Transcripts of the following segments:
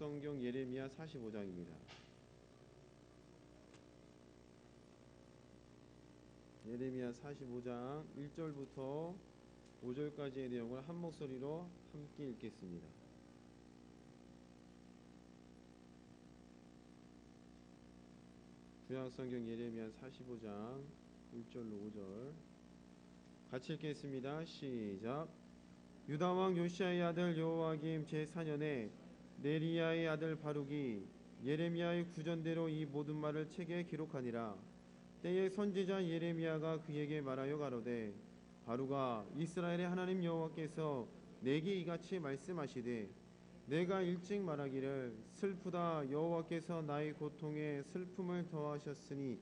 구약성경 예레미야 45장입니다. 예레미야 45장 1절부터 5절까지의 내용을 한 목소리로 함께 읽겠습니다. 구약성경 예레미야 45장 1절로 5절 같이 읽겠습니다. 시작. 유다왕 요시야의 아들 여호와김 제4년에 네리야의 아들 바룩이 예레미야의 구전대로 이 모든 말을 책에 기록하니라. 때에 선지자 예레미야가 그에게 말하여 가로되 바룩아 이스라엘의 하나님 여호와께서 내게 이같이 말씀하시되 내가 일찍 말하기를 슬프다 여호와께서 나의 고통에 슬픔을 더하셨으니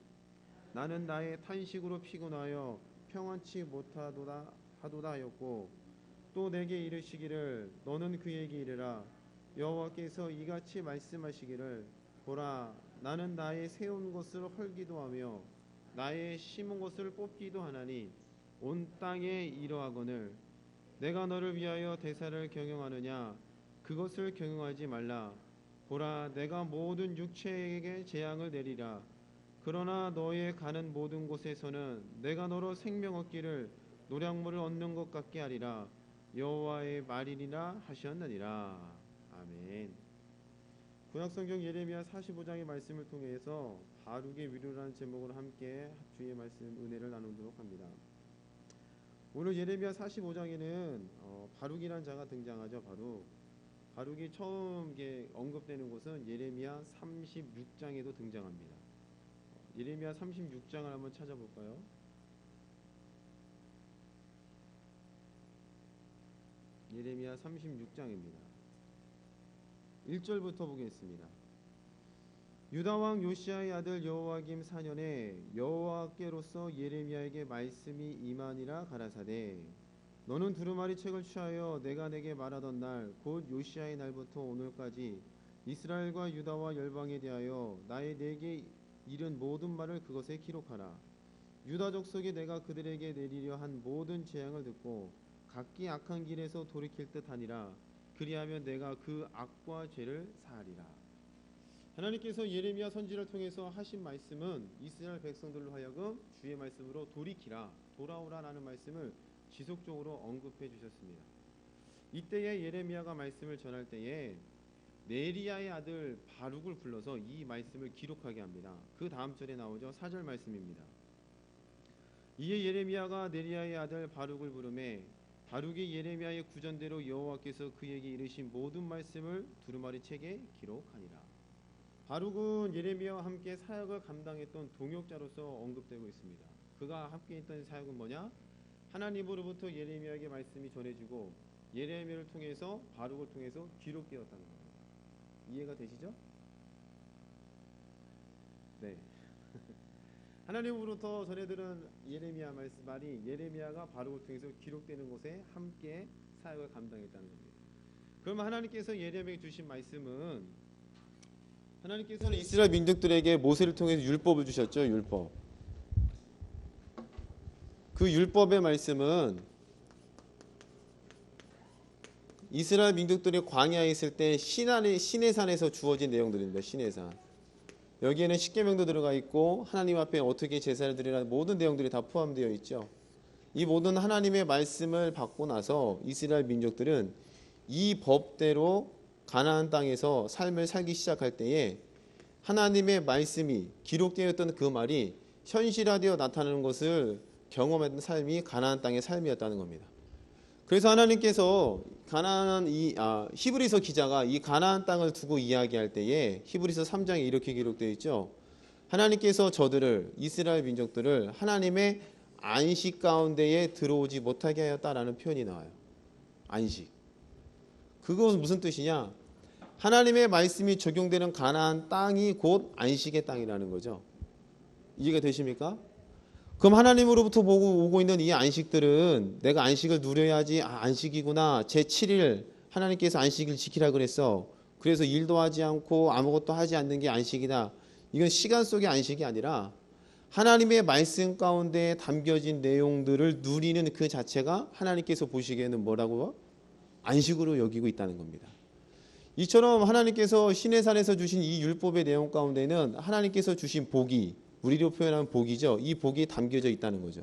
나는 나의 탄식으로 피곤하여 평안치 못하도다 하도다 하였고 또 내게 이르시기를 너는 그에게 이르라 여호와께서 이같이 말씀하시기를 보라 나는 나의 세운 것을 헐기도 하며 나의 심은 것을 뽑기도 하나니 온 땅에 이러하거늘 내가 너를 위하여 대사를 경영하느냐 그것을 경영하지 말라. 보라 내가 모든 육체에게 재앙을 내리라. 그러나 너의 가는 모든 곳에서는 내가 너로 생명 얻기를 노량물을 얻는 것 같게 하리라. 여호와의 말이니라 하셨느니라. 아멘. 구약성경 예레미야 45장의 말씀을 통해서 바룩의 위로라는 제목으로 함께 주의 말씀 은혜를 나누도록 합니다. 오늘 예레미야 45장에는 바룩이라는 자가 등장하죠. 바룩이 처음 언급되는 곳은 예레미야 36장에도 등장합니다. 예레미야 36장을 한번 찾아볼까요? 예레미야 36장입니다. 1절부터 보겠습니다. 유다왕 요시야의 아들 여호와김 4년에 여호와께로서 예레미야에게 말씀이 임하니라 가라사대 너는 두루마리 책을 취하여 내가 내게 말하던 날 곧 요시야의 날부터 오늘까지 이스라엘과 유다와 열방에 대하여 내게 이른 모든 말을 그것에 기록하라. 유다 족속이 내가 그들에게 내리려 한 모든 재앙을 듣고 각기 악한 길에서 돌이킬 듯 하니라. 그리하면 내가 그 악과 죄를 사하리라. 하나님께서 예레미야 선지를 통해서 하신 말씀은 이스라엘 백성들로 하여금 주의 말씀으로 돌이키라 돌아오라라는 말씀을 지속적으로 언급해 주셨습니다. 이때에 예레미야가 말씀을 전할 때에 네리야의 아들 바룩을 불러서 이 말씀을 기록하게 합니다. 그 다음 절에 나오죠. 4절 말씀입니다. 이에 예레미야가 네리야의 아들 바룩을 부르매 바룩이 예레미야의 구전대로 여호와께서 그에게 이르신 모든 말씀을 두루마리 책에 기록하니라. 바룩은 예레미야와 함께 사역을 감당했던 동역자로서 언급되고 있습니다. 그가 함께 했던 사역은 뭐냐? 하나님으로부터 예레미야에게 말씀이 전해지고 예레미야를 통해서 바룩을 통해서 기록되었다는 겁니다. 이해가 되시죠? 네. 하나님으로부터 전해들은 예레미야 말씀이 예레미야가 바룩을 통해서 기록되는 곳에 함께 사역을 감당했다는 겁니다. 그러면 하나님께서 예레미야에게 주신 말씀은 하나님께서는 이스라엘 민족들에게 모세를 통해서 율법을 주셨죠. 율법. 그 율법의 말씀은 이스라엘 민족들이 광야에 있을 때 시내산에서 주어진 내용들입니다. 시내산. 여기에는 십계명도 들어가 있고 하나님 앞에 어떻게 제사를 드리라는 모든 내용들이 다 포함되어 있죠. 이 모든 하나님의 말씀을 받고 나서 이스라엘 민족들은 이 법대로 가나안 땅에서 삶을 살기 시작할 때에 하나님의 말씀이 기록되었던 그 말이 현실화되어 나타나는 것을 경험했던 삶이 가나안 땅의 삶이었다는 겁니다. 그래서 하나님께서 히브리서 기자가 이 가나안 땅을 두고 이야기할 때에 히브리서 3장에 이렇게 기록되어 있죠. 하나님께서 저들을 이스라엘 민족들을 하나님의 안식 가운데에 들어오지 못하게 하였다라는 표현이 나와요. 안식. 그것은 무슨 뜻이냐? 하나님의 말씀이 적용되는 가나안 땅이 곧 안식의 땅이라는 거죠. 이해가 되십니까? 그럼 하나님으로부터 오고 있는 이 안식들은 내가 안식을 누려야지 안식이구나. 제7일 하나님께서 안식일 지키라 그랬어. 그래서 일도 하지 않고 아무것도 하지 않는 게 안식이다. 이건 시간 속의 안식이 아니라 하나님의 말씀 가운데 담겨진 내용들을 누리는 그 자체가 하나님께서 보시기에는 뭐라고? 안식으로 여기고 있다는 겁니다. 이처럼 하나님께서 시내산에서 주신 이 율법의 내용 가운데는 하나님께서 주신 복이, 우리로 표현하면 복이죠. 이 복이 담겨져 있다는 거죠.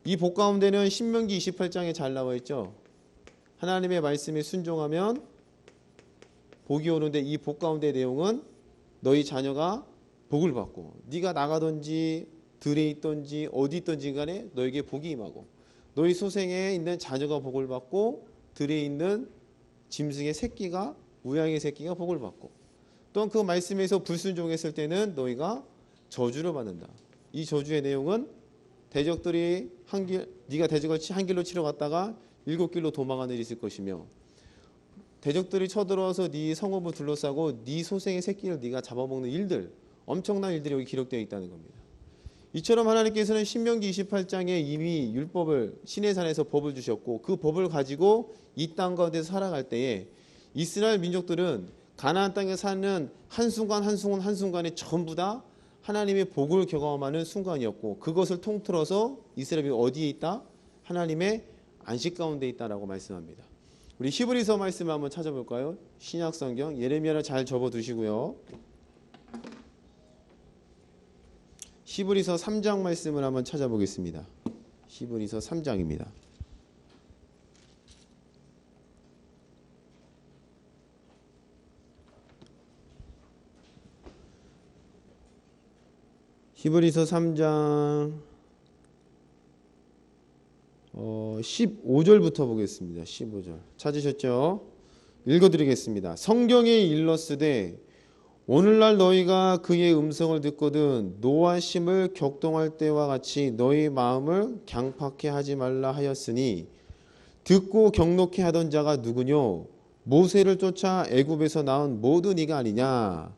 이 복 가운데는 신명기 28장에 잘 나와 있죠. 하나님의 말씀에 순종하면 복이 오는데, 이 복 가운데 내용은 너희 자녀가 복을 받고, 네가 나가든지 들에 있든지 어디 있든지 간에 너에게 복이 임하고, 너희 소생에 있는 자녀가 복을 받고, 들에 있는 짐승의 새끼가, 우양의 새끼가 복을 받고, 또한 그 말씀에서 불순종했을 때는 너희가 저주를 받는다. 이 저주의 내용은 대적들이 네가 대적을 한 길로 치러 갔다가 7길로 도망하는 일이 있을 것이며, 대적들이 쳐들어와서 네 성읍을 둘러싸고 네 소생의 새끼를 네가 잡아먹는 일들, 엄청난 일들이 여기 기록되어 있다는 겁니다. 이처럼 하나님께서는 신명기 28장에 이미 율법을, 시내산에서 법을 주셨고, 그 법을 가지고 이 땅 가운데서 살아갈 때에 이스라엘 민족들은 가나안 땅에 사는 한순간 한순간 한순간에 전부 다 하나님의 복을 경험하는 순간이었고, 그것을 통틀어서 이스라엘이 어디에 있다? 하나님의 안식 가운데 있다라고 말씀합니다. 우리 히브리서 말씀을 한번 찾아볼까요? 신약성경 예레미야를 잘 접어두시고요. 히브리서 3장 말씀을 한번 찾아보겠습니다. 히브리서 3장입니다. 히브리서 3장 15절부터 보겠습니다. 15절 찾으셨죠? 읽어드리겠습니다. 성경에 일렀으되 오늘날 너희가 그의 음성을 듣거든 노하심을 격동할 때와 같이 너희 마음을 강팍해 하지 말라 하였으니, 듣고 격노케 하던 자가 누구뇨? 모세를 쫓아 애굽에서 나온 모든 이가 아니냐.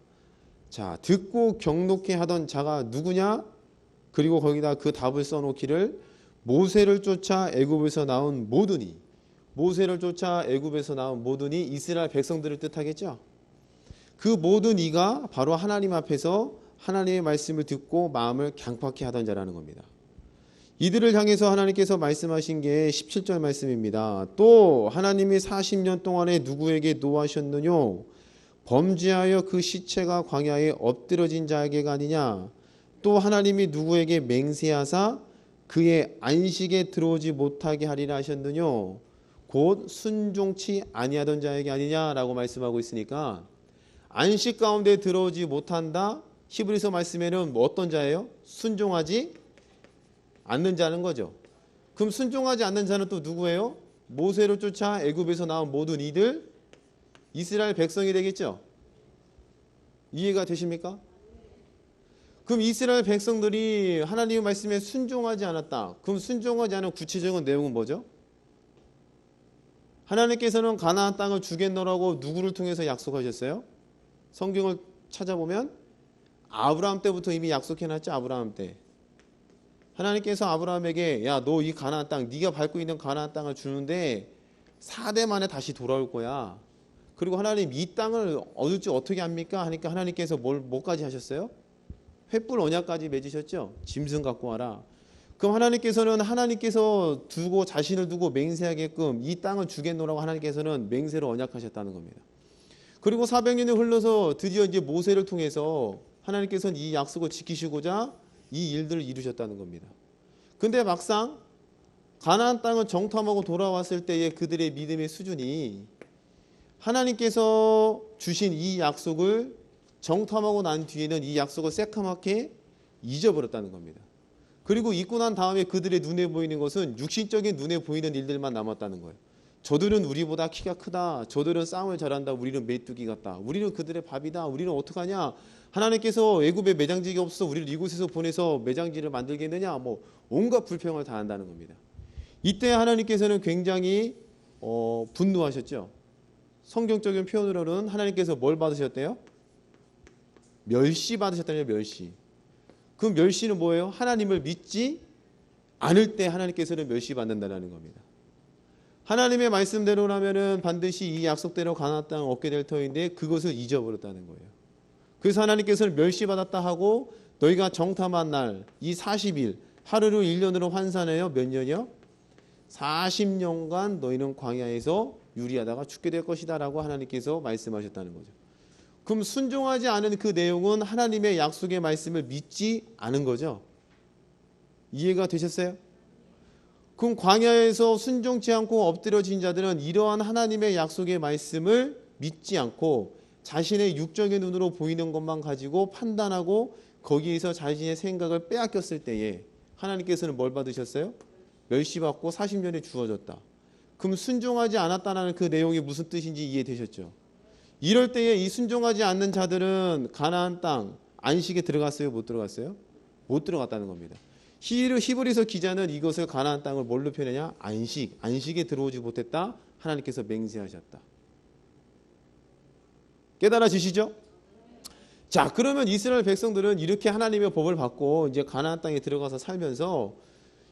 자, 듣고 격노케 하던 자가 누구냐? 그리고 거기다 그 답을 써놓기를 모세를 쫓아 애굽에서 나온 모든 이. 모세를 쫓아 애굽에서 나온 모든 이, 이스라엘 백성들을 뜻하겠죠. 그 모든 이가 바로 하나님 앞에서 하나님의 말씀을 듣고 마음을 강팍해 하던 자라는 겁니다. 이들을 향해서 하나님께서 말씀하신 게 17절 말씀입니다. 또 하나님이 40년 동안에 누구에게 노하셨느뇨? 범죄하여 그 시체가 광야에 엎드러진 자에게가 아니냐. 또 하나님이 누구에게 맹세하사 그의 안식에 들어오지 못하게 하리라 하셨느뇨? 곧 순종치 아니하던 자에게 아니냐라고 말씀하고 있으니까, 안식 가운데 들어오지 못한다. 히브리서 말씀에는 뭐 어떤 자예요? 순종하지 않는 자는 거죠. 그럼 순종하지 않는 자는 또 누구예요? 모세를 쫓아 애굽에서 나온 모든 이들, 이스라엘 백성이 되겠죠. 이해가 되십니까? 그럼 이스라엘 백성들이 하나님의 말씀에 순종하지 않았다. 그럼 순종하지 않은 구체적인 내용은 뭐죠? 하나님께서는 가나안 땅을 주겠노라고 누구를 통해서 약속하셨어요? 성경을 찾아보면 아브라함 때부터 이미 약속해놨죠. 아브라함 때 하나님께서 아브라함에게, 야, 너 이 가나안 땅, 네가 밟고 있는 가나안 땅을 주는데 4대 만에 다시 돌아올 거야. 그리고 하나님 이 땅을 얻을지 어떻게 합니까? 하니까 하나님께서 뭐까지 하셨어요? 횃불 언약까지 맺으셨죠. 짐승 갖고 와라. 그럼 하나님께서 두고 자신을 두고 맹세하게끔 이 땅을 주겠노라고 하나님께서는 맹세로 언약하셨다는 겁니다. 그리고 400년이 흘러서 드디어 이제 모세를 통해서 하나님께서는 이 약속을 지키시고자 이 일들을 이루셨다는 겁니다. 근데 막상 가나안 땅을 정탐하고 돌아왔을 때의 그들의 믿음의 수준이 하나님께서 주신 이 약속을 정탐하고 난 뒤에는 이 약속을 새카맣게 잊어버렸다는 겁니다. 그리고 잊고 난 다음에 그들의 눈에 보이는 것은 육신적인 눈에 보이는 일들만 남았다는 거예요. 저들은 우리보다 키가 크다. 저들은 싸움을 잘한다. 우리는 메뚜기 같다. 우리는 그들의 밥이다. 우리는 어떡하냐. 하나님께서 애굽에 매장지가 없어 우리를 이곳에서 보내서 매장지를 만들겠느냐. 뭐 온갖 불평을 다 한다는 겁니다. 이때 하나님께서는 굉장히 분노하셨죠. 성경적인 표현으로는 하나님께서 뭘 받으셨대요? 멸시 받으셨다는 거예요. 멸시. 그 멸시는 뭐예요? 하나님을 믿지 않을 때 하나님께서는 멸시 받는다는 겁니다. 하나님의 말씀대로라면은 반드시 이 약속대로 가나안 땅을 얻게 될 터인데 그것을 잊어버렸다는 거예요. 그래서 하나님께서는 멸시받았다 하고 너희가 정탐한 날 이 40일 하루를 1년으로 환산해요. 몇 년이요? 40년간 너희는 광야에서 유리하다가 죽게 될 것이다 라고 하나님께서 말씀하셨다는 거죠. 그럼 순종하지 않은 그 내용은 하나님의 약속의 말씀을 믿지 않은 거죠. 이해가 되셨어요? 그럼 광야에서 순종치 않고 엎드려진 자들은 이러한 하나님의 약속의 말씀을 믿지 않고 자신의 육적인 눈으로 보이는 것만 가지고 판단하고 거기에서 자신의 생각을 빼앗겼을 때에 하나님께서는 뭘 받으셨어요? 멸시받고 40년이 주어졌다. 그럼 순종하지 않았다는 그 내용이 무슨 뜻인지 이해되셨죠? 이럴 때에 이 순종하지 않는 자들은 가나안 땅 안식에 들어갔어요? 못 들어갔어요? 못 들어갔다는 겁니다. 히브리서 기자는 이것을 가나안 땅을 뭘로 표현하냐? 안식에 들어오지 못했다. 하나님께서 맹세하셨다. 깨달아지시죠? 자, 그러면 이스라엘 백성들은 이렇게 하나님의 법을 받고 이제 가나안 땅에 들어가서 살면서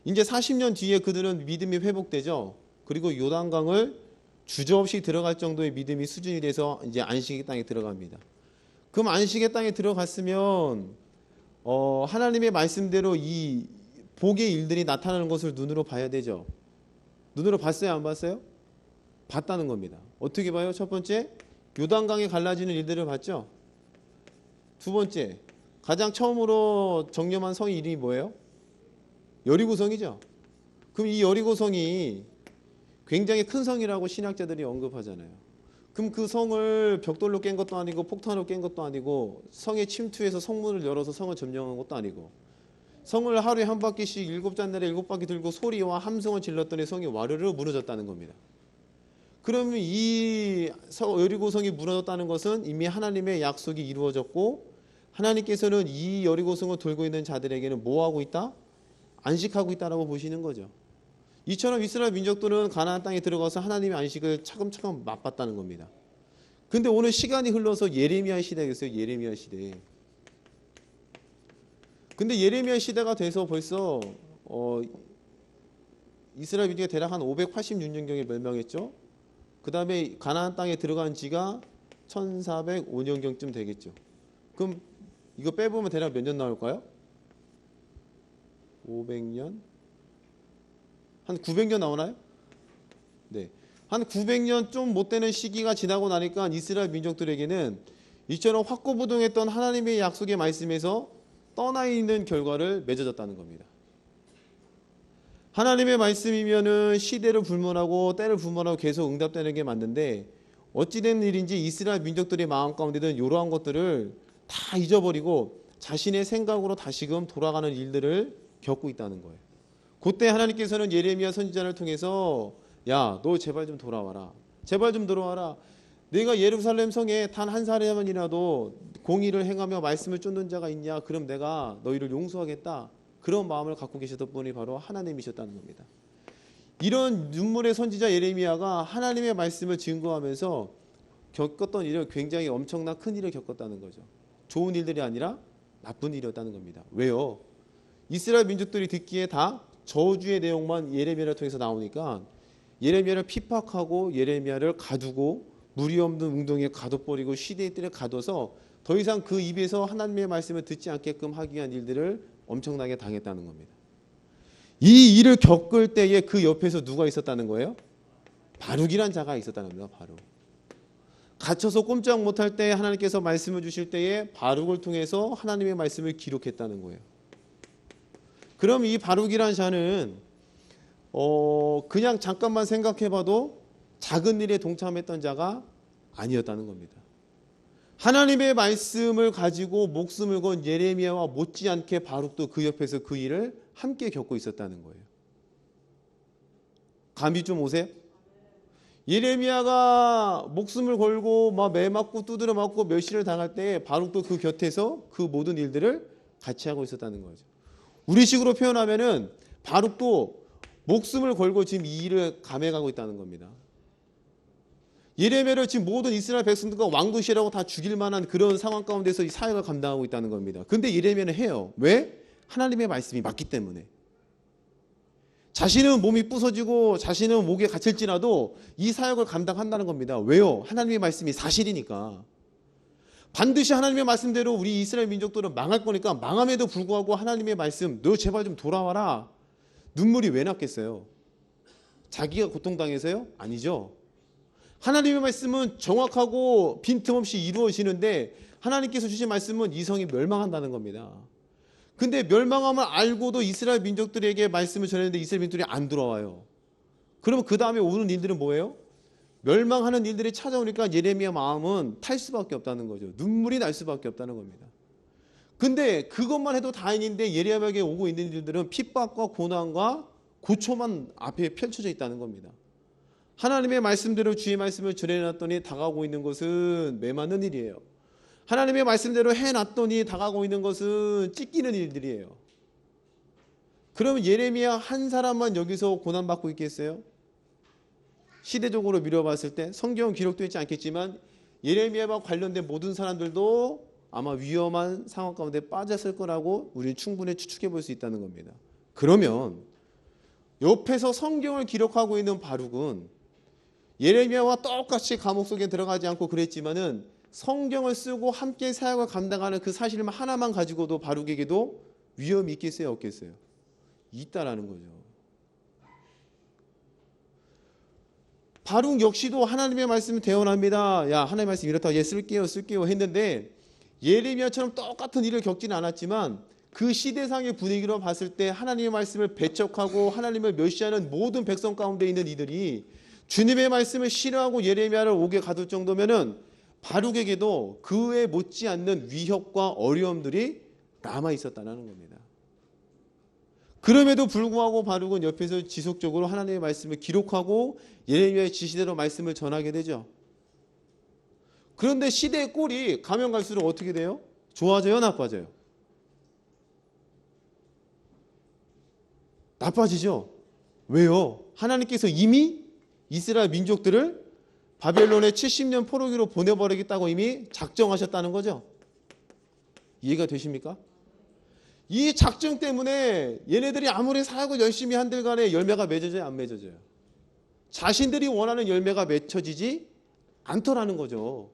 이제 40년 뒤에 그들은 믿음이 회복되죠. 그리고 요단강을 주저없이 들어갈 정도의 믿음이 수준이 돼서 이제 안식의 땅에 들어갑니다. 그럼 안식의 땅에 들어갔으면 하나님의 말씀대로 이 복의 일들이 나타나는 것을 눈으로 봐야 되죠. 눈으로 봤어요? 안 봤어요? 봤다는 겁니다. 어떻게 봐요? 첫 번째, 요단강에 갈라지는 일들을 봤죠. 두 번째, 가장 처음으로 정렴한 성의 이름이 뭐예요? 여리고성이죠. 그럼 이 여리고성이 굉장히 큰 성이라고 신학자들이 언급하잖아요. 그럼 그 성을 벽돌로 깬 것도 아니고 폭탄으로 깬 것도 아니고 성에 침투해서 성문을 열어서 성을 점령한 것도 아니고 성을 하루에 한 바퀴씩 7잔날에 7바퀴 들고 소리와 함성을 질렀더니 성이 와르르 무너졌다는 겁니다. 그러면 이 여리고성이 무너졌다는 것은 이미 하나님의 약속이 이루어졌고 하나님께서는 이 여리고성을 돌고 있는 자들에게는 뭐 하고 있다? 안식하고 있다라고 보시는 거죠. 이처럼 이스라엘 민족들은 가나안 땅에 들어가서 하나님의 안식을 차근차근 맛봤다는 겁니다. 근데 오늘 시간이 흘러서 예레미야 시대겠어요. 예레미야 시대. 근데 예레미야 시대가 돼서 벌써 이스라엘 민족이 대략 한 586년경에 멸망했죠. 그 다음에 가나안 땅에 들어간 지가 1405년경쯤 되겠죠. 그럼 이거 빼보면 대략 몇 년 나올까요? 500년? 한 900년 나오나요? 네. 한 900년 좀 못 되는 시기가 지나고 나니까 이스라엘 민족들에게는 이처럼 확고부동했던 하나님의 약속의 말씀에서 떠나 있는 결과를 맺어졌다는 겁니다. 하나님의 말씀이면은 시대를 불문하고 때를 불문하고 계속 응답되는 게 맞는데 어찌된 일인지 이스라엘 민족들의 마음 가운데는 이러한 것들을 다 잊어버리고 자신의 생각으로 다시금 돌아가는 일들을 겪고 있다는 거예요. 그때 하나님께서는 예레미야 선지자를 통해서 야, 너 제발 좀 돌아와라. 제발 좀 들어와라. 내가 예루살렘 성에 단 한 사람이라도 공의를 행하며 말씀을 쫓는 자가 있냐? 그럼 내가 너희를 용서하겠다. 그런 마음을 갖고 계셨던 분이 바로 하나님이셨다는 겁니다. 이런 눈물의 선지자 예레미야가 하나님의 말씀을 증거하면서 겪었던 일을 굉장히 엄청난 큰 일을 겪었다는 거죠. 좋은 일들이 아니라 나쁜 일이었다는 겁니다. 왜요? 이스라엘 민족들이 듣기에 다 저주의 내용만 예레미야를 통해서 나오니까 예레미야를 핍박하고 예레미야를 가두고 물이 없는 웅덩이에 가둬버리고 시대의 뜰에 가둬서 더 이상 그 입에서 하나님의 말씀을 듣지 않게끔 하기 위한 일들을 엄청나게 당했다는 겁니다. 이 일을 겪을 때에 그 옆에서 누가 있었다는 거예요? 바룩이란 자가 있었다는 겁니다. 바룩. 갇혀서 꼼짝 못할 때 하나님께서 말씀을 주실 때에 바룩을 통해서 하나님의 말씀을 기록했다는 거예요. 그럼 이 바룩이란 자는 그냥 잠깐만 생각해봐도 작은 일에 동참했던 자가 아니었다는 겁니다. 하나님의 말씀을 가지고 목숨을 건 예레미야와 못지않게 바룩도 그 옆에서 그 일을 함께 겪고 있었다는 거예요. 감이 좀 오세요? 예레미야가 목숨을 걸고 막 매 맞고 두드려 맞고 멸시를 당할 때 바룩도 그 곁에서 그 모든 일들을 같이 하고 있었다는 거죠. 우리식으로 표현하면은 바룩도 목숨을 걸고 지금 이 일을 감행하고 있다는 겁니다. 예레미야를 지금 모든 이스라엘 백성들과 왕도시라고 다 죽일 만한 그런 상황 가운데서 이 사역을 감당하고 있다는 겁니다. 근데 예레미야는 해요. 왜? 하나님의 말씀이 맞기 때문에. 자신은 몸이 부서지고 자신은 목에 갇힐지라도 이 사역을 감당한다는 겁니다. 왜요? 하나님의 말씀이 사실이니까. 반드시 하나님의 말씀대로 우리 이스라엘 민족들은 망할 거니까 망함에도 불구하고 하나님의 말씀 너 제발 좀 돌아와라. 눈물이 왜 났겠어요? 자기가 고통당해서요? 아니죠. 하나님의 말씀은 정확하고 빈틈없이 이루어지는데 하나님께서 주신 말씀은 이성이 멸망한다는 겁니다. 근데 멸망함을 알고도 이스라엘 민족들에게 말씀을 전했는데 이스라엘 민족들이 안 돌아와요. 그러면 그 다음에 오는 일들은 뭐예요? 멸망하는 일들이 찾아오니까 예레미야 마음은 탈 수밖에 없다는 거죠. 눈물이 날 수밖에 없다는 겁니다. 근데 그것만 해도 다행인데 예레미야에게 오고 있는 일들은 핍박과 고난과 고초만 앞에 펼쳐져 있다는 겁니다. 하나님의 말씀대로 주의 말씀을 전해놨더니 다가오고 있는 것은 매맞는 일이에요. 하나님의 말씀대로 해놨더니 다가오고 있는 것은 찢기는 일들이에요. 그러면 예레미야 한 사람만 여기서 고난받고 있겠어요? 시대적으로 미뤄봤을 때 성경은 기록되어 있지 않겠지만 예레미야와 관련된 모든 사람들도 아마 위험한 상황 가운데 빠졌을 거라고 우리는 충분히 추측해 볼 수 있다는 겁니다. 그러면 옆에서 성경을 기록하고 있는 바룩은 예레미야와 똑같이 감옥 속에 들어가지 않고 그랬지만은 성경을 쓰고 함께 사역을 감당하는 그 사실 하나만 가지고도 바룩에게도 위험이 있겠어요, 없겠어요? 있다라는 거죠. 바룩 역시도 하나님의 말씀을 대언합니다. 야, 하나님의 말씀 이렇다. 예, 쓸게요 했는데 예레미야처럼 똑같은 일을 겪지는 않았지만 그 시대상의 분위기로 봤을 때 하나님의 말씀을 배척하고 하나님을 멸시하는 모든 백성 가운데 있는 이들이 주님의 말씀을 싫어하고 예레미야를 옥에 가둘 정도면은 바룩에게도 그에 못지않는 위협과 어려움들이 남아 있었다는 겁니다. 그럼에도 불구하고 바룩은 옆에서 지속적으로 하나님의 말씀을 기록하고 예레미야의 지시대로 말씀을 전하게 되죠. 그런데 시대의 꼴이 가면 갈수록 어떻게 돼요? 좋아져요, 나빠져요? 나빠지죠. 왜요? 하나님께서 이미 이스라엘 민족들을 바벨론의 70년 포로기로 보내버리겠다고 이미 작정하셨다는 거죠. 이해가 되십니까? 이 작정 때문에 얘네들이 아무리 사역을 열심히 한들 간에 열매가 맺어져요, 안 맺어져요? 자신들이 원하는 열매가 맺혀지지 않더라는 거죠.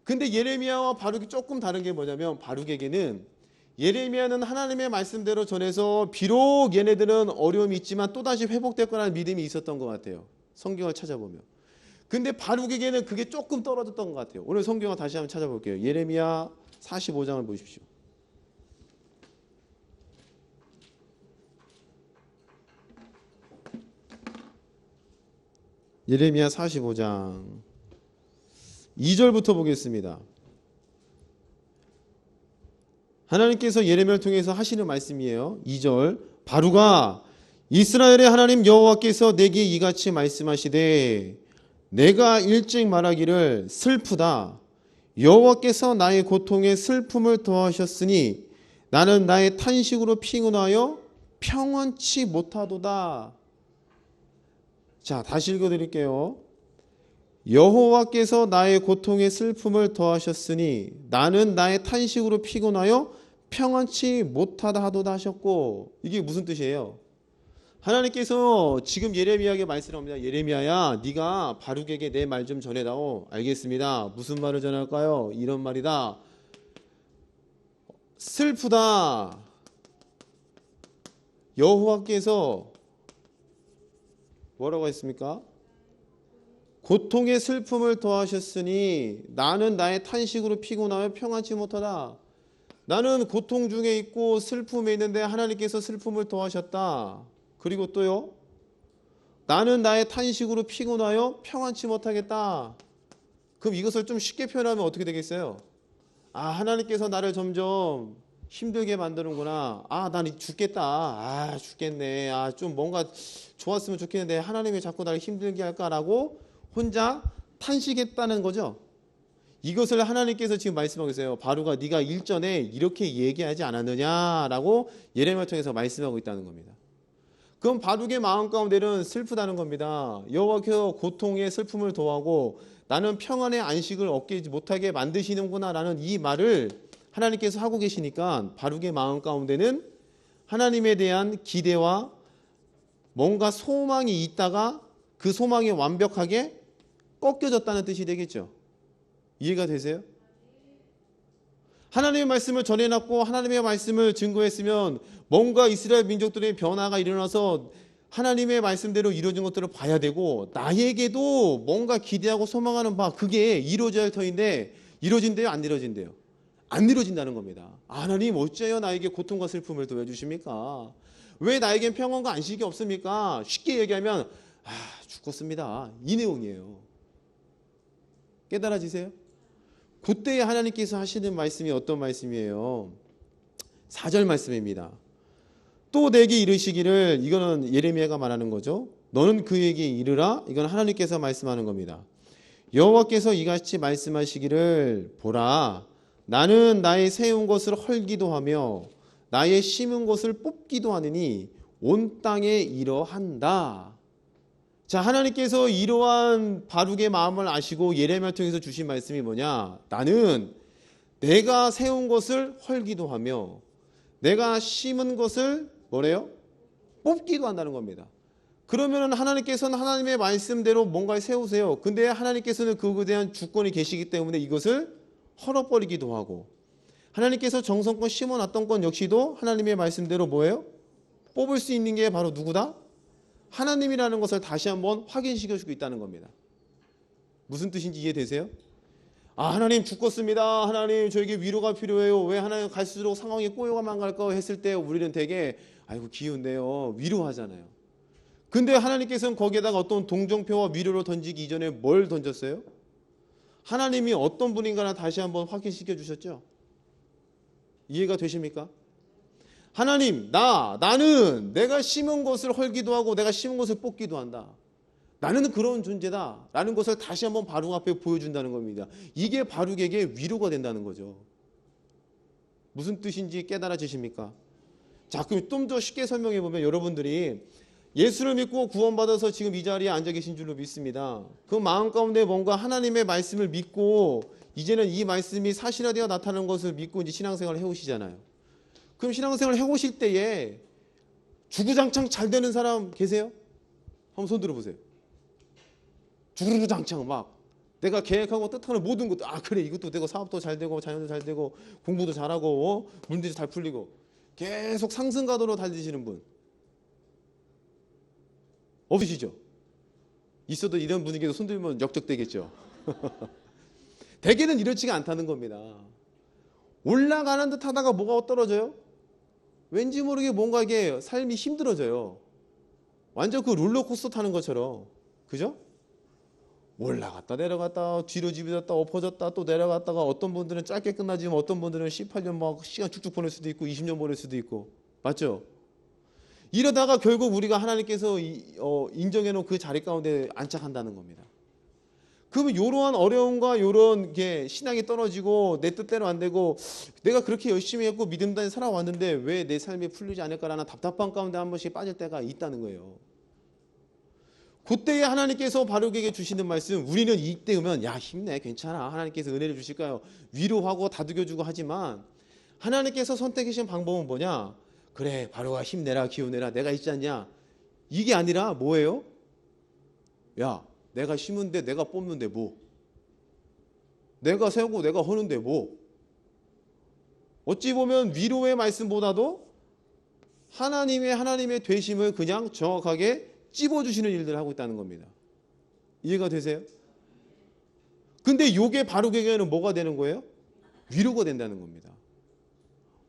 근데 예레미야와 바룩이 조금 다른 게 뭐냐면 바룩에게는 예레미야는 하나님의 말씀대로 전해서 비록 얘네들은 어려움이 있지만 또다시 회복될 거라는 믿음이 있었던 것 같아요. 성경을 찾아보면. 근데 바룩에게는 그게 조금 떨어졌던 것 같아요. 오늘 성경을 다시 한번 찾아볼게요. 예레미야 45장을 보십시오. 예레미야 45장 2절부터 보겠습니다. 하나님께서 예레미야를 통해서 하시는 말씀이에요. 2절 바룩아 이스라엘의 하나님 여호와께서 내게 이같이 말씀하시되 내가 일찍 말하기를 슬프다 여호와께서 나의 고통에 슬픔을 더하셨으니 나는 나의 탄식으로 피곤하여 평안치 못하도다. 자, 다시 읽어드릴게요. 여호와께서 나의 고통에 슬픔을 더하셨으니 나는 나의 탄식으로 피곤하여 평안치 못하다 하도다 하셨고, 이게 무슨 뜻이에요? 하나님께서 지금 예레미야에게 말씀합니다. 예레미야야, 네가 바룩에게 내 말 좀 전해다오. 알겠습니다. 무슨 말을 전할까요? 이런 말이다. 슬프다. 여호와께서 뭐라고 했습니까? 고통의 슬픔을 더하셨으니 나는 나의 탄식으로 피곤하여 평안치 못하다. 나는 고통 중에 있고 슬픔에 있는데 하나님께서 슬픔을 더하셨다. 그리고 또요, 나는 나의 탄식으로 피곤하여 평안치 못하겠다. 그럼 이것을 좀 쉽게 표현하면 어떻게 되겠어요? 아, 하나님께서 나를 점점 힘들게 만드는구나. 아, 난 죽겠다. 아, 죽겠네. 아, 좀 뭔가 좋았으면 좋겠는데 하나님이 자꾸 나를 힘들게 할까라고 혼자 탄식했다는 거죠. 이것을 하나님께서 지금 말씀하고 계세요. 바룩아, 네가 일전에 이렇게 얘기하지 않았느냐라고 예레미야를 통해서 말씀하고 있다는 겁니다. 그럼 바룩의 마음 가운데는 슬프다는 겁니다. 여호와께서 고통의 슬픔을 더하고 나는 평안의 안식을 얻지 못하게 만드시는구나라는 이 말을 하나님께서 하고 계시니까 바룩의 마음 가운데는 하나님에 대한 기대와 뭔가 소망이 있다가 그 소망이 완벽하게 꺾여졌다는 뜻이 되겠죠. 이해가 되세요? 하나님의 말씀을 전해놨고 하나님의 말씀을 증거했으면 뭔가 이스라엘 민족들의 변화가 일어나서 하나님의 말씀대로 이루어진 것들을 봐야 되고 나에게도 뭔가 기대하고 소망하는 바 그게 이루어져야 할 터인데 이루어진대요? 안 이루어진대요? 안 이루어진다는 겁니다. 하나님 어째요 나에게 고통과 슬픔을 더해 주십니까? 왜 나에겐 평안과 안식이 없습니까? 쉽게 얘기하면 죽겠습니다. 이 내용이에요. 깨달아지세요? 그때에 하나님께서 하시는 말씀이 어떤 말씀이에요? 4절 말씀입니다. 또 내게 이르시기를, 이거는 예레미야가 말하는 거죠. 너는 그에게 이르라. 이건 하나님께서 말씀하는 겁니다. 여호와께서 이같이 말씀하시기를 보라. 나는 나의 세운 것을 헐기도 하며 나의 심은 것을 뽑기도 하느니 온 땅에 이러한다. 자, 하나님께서 이러한 바룩의 마음을 아시고 예레미야를 통해서 주신 말씀이 뭐냐? 나는 내가 세운 것을 헐기도 하며 내가 심은 것을 뭐래요? 뽑기도 한다는 겁니다. 그러면 하나님께서는 하나님의 말씀대로 뭔가를 세우세요. 근데 하나님께서는 그것에 대한 주권이 계시기 때문에 이것을 헐어버리기도 하고, 하나님께서 정성껏 심어놨던 것 역시도 하나님의 말씀대로 뭐예요? 뽑을 수 있는 게 바로 누구다? 하나님이라는 것을 다시 한번 확인시켜주고 있다는 겁니다. 무슨 뜻인지 이해되세요? 하나님 죽겠습니다. 하나님 저에게 위로가 필요해요. 왜 하나님 갈수록 상황이 꼬여가만 갈까 했을 때 우리는 되게 아이고 기운데요 위로하잖아요. 근데 하나님께서는 거기에다가 어떤 동정표와 위로를 던지기 이전에 뭘 던졌어요? 하나님이 어떤 분인가를 다시 한번 확인시켜 주셨죠. 이해가 되십니까? 하나님 나는 내가 심은 것을 헐기도 하고 내가 심은 것을 뽑기도 한다. 나는 그런 존재다 라는 것을 다시 한번 바룩 앞에 보여준다는 겁니다. 이게 바룩에게 위로가 된다는 거죠. 무슨 뜻인지 깨달아지십니까? 자, 그럼 좀 더 쉽게 설명해 보면 여러분들이 예수를 믿고 구원받아서 지금 이 자리에 앉아 계신 줄로 믿습니다. 그 마음 가운데 뭔가 하나님의 말씀을 믿고 이제는 이 말씀이 사실화되어 나타나는 것을 믿고 이제 신앙생활을 해오시잖아요. 그럼 신앙생활을 해오실 때에 주구장창 잘 되는 사람 계세요? 한번 손 들어보세요. 주구장창 막 내가 계획하고 뜻하는 모든 것도 그래 이것도 되고 사업도 잘 되고 자녀도 잘 되고 공부도 잘하고 문제도 잘 풀리고 계속 상승가도로 달리시는 분 없으시죠? 있어도 이런 분위기도 손 들면 역적되겠죠. 대개는 이렇지가 않다는 겁니다. 올라가는 듯 하다가 뭐가 떨어져요? 왠지 모르게 뭔가 이게 삶이 힘들어져요. 완전 그 롤러코스터 타는 것처럼. 그죠? 올라갔다 내려갔다 뒤로 집어졌다 엎어졌다 또 내려갔다가 어떤 분들은 짧게 끝나지만 어떤 분들은 18년 막 시간 쭉쭉 보낼 수도 있고 20년 보낼 수도 있고 맞죠? 이러다가 결국 우리가 하나님께서 인정해놓은 그 자리 가운데 안착한다는 겁니다. 그러면 이러한 어려움과 이런 게 신앙이 떨어지고 내 뜻대로 안 되고 내가 그렇게 열심히 했고 믿음단에 살아왔는데 왜 내 삶이 풀리지 않을까라는 답답한 가운데 한 번씩 빠질 때가 있다는 거예요. 그때에 하나님께서 바룩에게 주시는 말씀, 우리는 이때 오면 야 힘내 괜찮아 하나님께서 은혜를 주실까요? 위로하고 다독여주고 하지만 하나님께서 선택하신 방법은 뭐냐? 그래 바룩아 힘내라 기운내라 내가 있지 않냐? 이게 아니라 뭐예요? 야 내가 심은데 내가 뽑는데 뭐? 내가 세우고 내가 허는데 뭐? 어찌 보면 위로의 말씀보다도 하나님의 되심을 그냥 정확하게 찝어주시는 일들을 하고 있다는 겁니다. 이해가 되세요? 근데 이게 바룩에게는 뭐가 되는 거예요? 위로가 된다는 겁니다.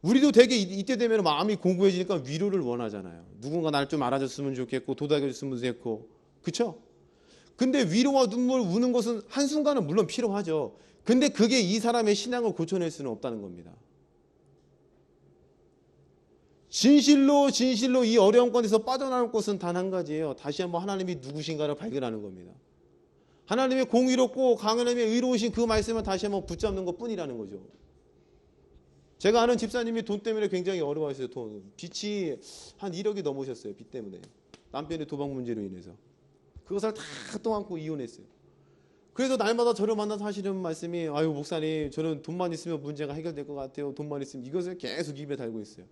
우리도 되게 이때 되면 마음이 공고해지니까 위로를 원하잖아요. 누군가 나를 좀 알아줬으면 좋겠고 도닥여줬으면 좋겠고 그렇죠? 근데 위로와 눈물 우는 것은 한순간은 물론 필요하죠. 근데 그게 이 사람의 신앙을 고쳐낼 수는 없다는 겁니다. 진실로 이 어려운 건에서 빠져나올 것은 단 한 가지예요. 다시 한번 하나님이 누구신가를 발견하는 겁니다. 하나님의 공의롭고 하나님의 의로우신 그 말씀을 다시 한번 붙잡는 것뿐이라는 거죠. 제가 아는 집사님이 돈 때문에 굉장히 어려워했어요. 빚이 한 1억이 넘으셨어요. 빚 때문에. 남편의 도박 문제로 인해서. 그것을 다 떠안고 이혼했어요. 그래서 날마다 저를 만나서 하시는 말씀이 아유 목사님 저는 돈만 있으면 문제가 해결될 것 같아요. 돈만 있으면 이것을 계속 입에 달고 있어요.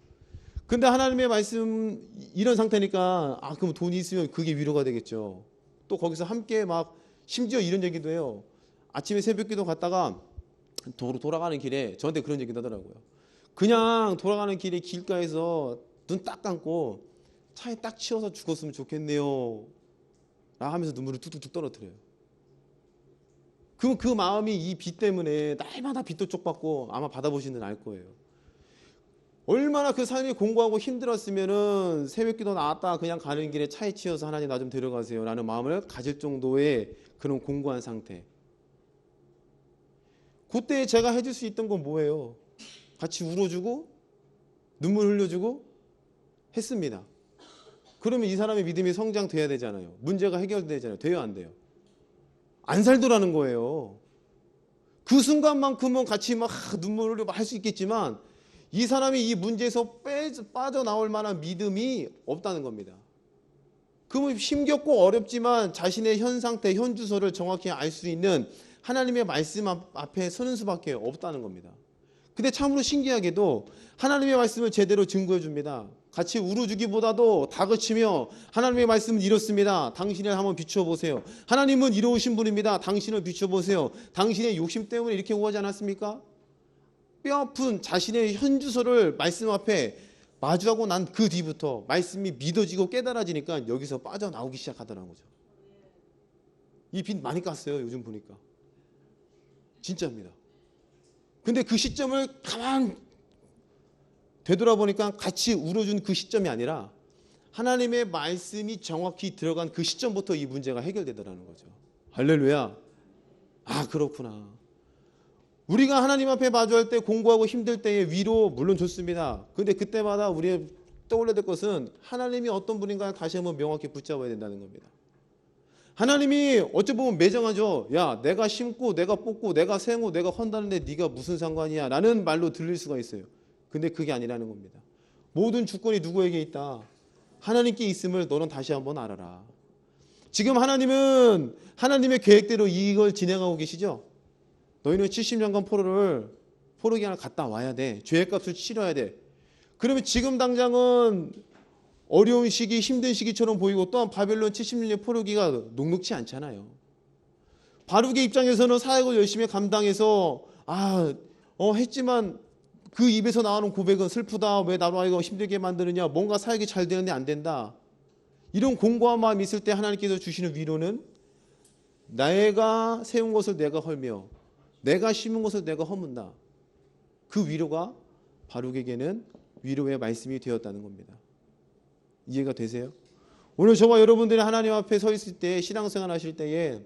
근데 하나님의 말씀 이런 상태니까 그럼 돈이 있으면 그게 위로가 되겠죠. 또 거기서 함께 막 심지어 이런 얘기도 해요. 아침에 새벽기도 갔다가 돌아가는 길에 저한테 그런 얘기도 하더라고요. 그냥 돌아가는 길에 길가에서 눈 딱 감고 차에 딱 치여서 죽었으면 좋겠네요 라 하면서 눈물을 뚝뚝뚝 떨어뜨려요. 그럼 그 마음이 이 빚 때문에 날마다 빚도 쪽받고 아마 받아보시는 분 알 거예요. 얼마나 그 사람이 공부하고 힘들었으면은 새벽기도 나왔다 그냥 가는 길에 차에 치여서 하나님 나 좀 데려가세요 라는 마음을 가질 정도의 그런 공고한 상태. 그때 제가 해줄 수 있던 건 뭐예요? 같이 울어주고 눈물 흘려주고 했습니다. 그러면 이 사람의 믿음이 성장돼야 되잖아요. 문제가 해결되잖아요. 돼요 안 돼요? 안 살더라는 거예요. 그 순간만큼은 같이 막 눈물 흘리고 할 수 있겠지만 이 사람이 이 문제에서 빠져나올 만한 믿음이 없다는 겁니다. 그러면 힘겹고 어렵지만 자신의 현 상태, 현 주소를 정확히 알 수 있는 하나님의 말씀 앞에 서는 수밖에 없다는 겁니다. 근데 참으로 신기하게도 하나님의 말씀을 제대로 증거해 줍니다. 같이 울어주기보다도 다그치며 하나님의 말씀은 이렇습니다. 당신을 한번 비춰보세요. 하나님은 이로우신 분입니다. 당신을 비춰보세요. 당신의 욕심 때문에 이렇게 오하지 않았습니까? 뼈아픈 자신의 현주소를 말씀 앞에 마주하고 난 그 뒤부터 말씀이 믿어지고 깨달아지니까 여기서 빠져나오기 시작하더라는 거죠. 이 빚 많이 깠어요. 요즘 보니까. 진짜입니다. 근데 그 시점을 가만 되돌아보니까 같이 울어준 그 시점이 아니라 하나님의 말씀이 정확히 들어간 그 시점부터 이 문제가 해결되더라는 거죠. 할렐루야. 아 그렇구나. 우리가 하나님 앞에 마주할 때 공부하고 힘들 때의 위로 물론 좋습니다. 근데 그때마다 우리 떠올려야 될 것은 하나님이 어떤 분인가 다시 한번 명확히 붙잡아야 된다는 겁니다. 하나님이 어찌 보면 매정하죠. 야 내가 심고 내가 뽑고 내가 생고 내가 헌다는데 네가 무슨 상관이야 라는 말로 들릴 수가 있어요. 근데 그게 아니라는 겁니다. 모든 주권이 누구에게 있다? 하나님께 있음을 너는 다시 한번 알아라. 지금 하나님은 하나님의 계획대로 이걸 진행하고 계시죠. 너희는 70년간 포로기간을 갔다 와야 돼. 죄값을 치러야 돼. 그러면 지금 당장은 어려운 시기, 힘든 시기처럼 보이고 또한 바벨론 70년 포로기가 녹록지 않잖아요. 바룩의 입장에서는 사역을 열심히 감당해서 했지만 그 입에서 나오는 고백은 슬프다. 왜 나로 이거 힘들게 만드느냐. 뭔가 사역이 잘 되는데 안 된다. 이런 공고한 마음이 있을 때 하나님께서 주시는 위로는 내가 세운 것을 내가 헐며 내가 심은 것을 내가 허문다. 그 위로가 바룩에게는 위로의 말씀이 되었다는 겁니다. 이해가 되세요? 오늘 저와 여러분들이 하나님 앞에 서 있을 때 신앙생활 하실 때에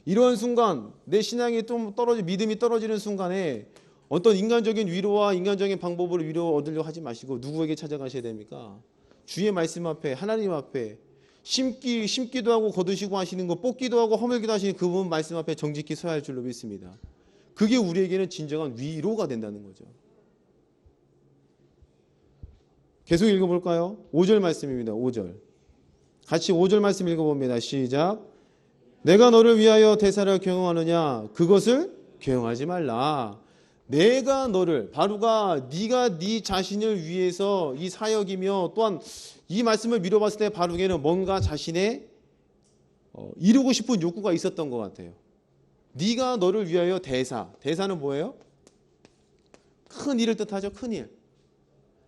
이러한 순간 내 신앙이 좀 믿음이 떨어지는 순간에 어떤 인간적인 위로와 인간적인 방법으로 위로 얻으려고 하지 마시고 누구에게 찾아가셔야 됩니까? 주의 말씀 앞에 하나님 앞에 심기도 하고 거두시고 하시는 거 뽑기도 하고 허물기도 하시는 그분 말씀 앞에 정직히 서야 할 줄로 믿습니다. 그게 우리에게는 진정한 위로가 된다는 거죠. 계속 읽어볼까요? 5절 말씀입니다. 5절 같이 5절 말씀 읽어봅니다. 시작. 내가 너를 위하여 대사를 경영하느냐 그것을 경영하지 말라. 내가 너를 바루가 네가 네 자신을 위해서 이 사역이며 또한 이 말씀을 미뤄봤을 때 바룩에는 뭔가 자신의 이루고 싶은 욕구가 있었던 것 같아요. 네가 너를 위하여 대사는 뭐예요? 큰 일을 뜻하죠. 큰 일.